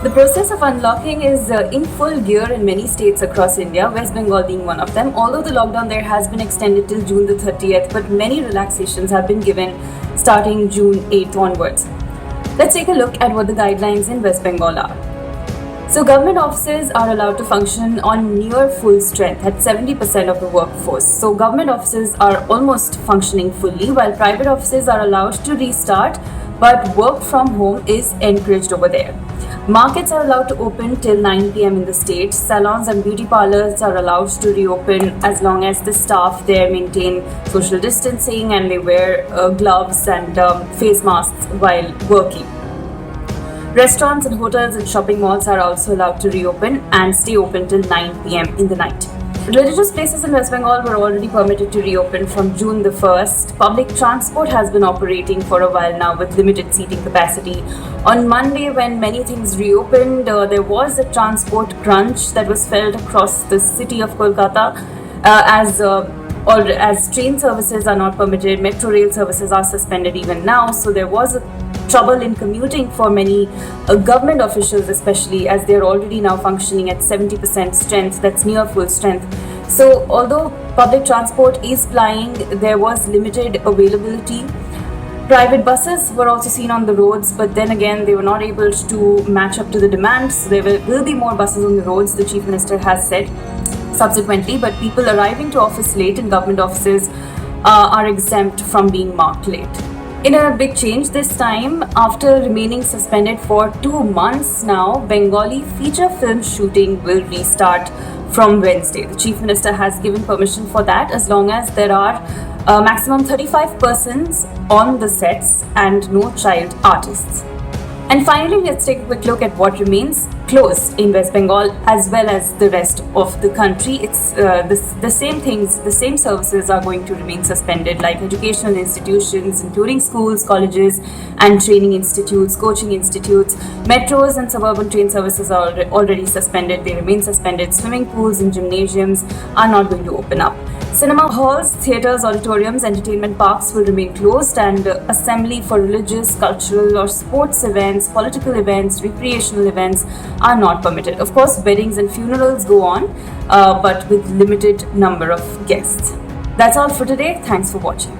The process of unlocking is in full gear in many states across India, West Bengal being one of them. Although the lockdown there has been extended till June the 30th, but many relaxations have been given starting June 8th onwards. Let's take a look at what the guidelines in West Bengal are. So government offices are allowed to function on near full strength at 70% of the workforce. So government offices are almost functioning fully, while private offices are allowed to restart, but work from home is encouraged over there. Markets are allowed to open till 9 p.m. in the state. Salons and beauty parlors are allowed to reopen as long as the staff there maintain social distancing and they wear gloves and face masks while working. Restaurants and hotels and shopping malls are also allowed to reopen and stay open till 9 p.m. in the night. Religious places in West Bengal were already permitted to reopen from June the 1st. Public transport has been operating for a while now with limited seating capacity. On Monday, when many things reopened, there was a transport crunch that was felt across the city of Kolkata as train services are not permitted, metro rail services are suspended even now. So there was trouble in commuting for many government officials, especially as they're already now functioning at 70% strength, that's near full strength. So although public transport is plying, there was limited availability. Private buses were also seen on the roads, but then again they were not able to match up to the demand. So there will be more buses on the roads, the Chief Minister has said subsequently, but people arriving to office late in government offices are exempt from being marked late. In a big change this time, after remaining suspended for 2 months now, Bengali feature film shooting will restart from Wednesday. The Chief Minister has given permission for that as long as there are maximum 35 persons on the sets and no child artists. And finally, let's take a quick look at what remains closed in West Bengal as well as the rest of the country. It's the same things, the same services are going to remain suspended, like educational institutions, including schools, colleges, and training institutes, coaching institutes. Metros and suburban train services are already suspended. They remain suspended. Swimming pools and gymnasiums are not going to open up. Cinema halls, theatres, auditoriums, entertainment parks will remain closed, and assembly for religious, cultural or sports events, political events, recreational events are not permitted. Of course, weddings and funerals go on, but with limited number of guests. That's all for today. Thanks for watching.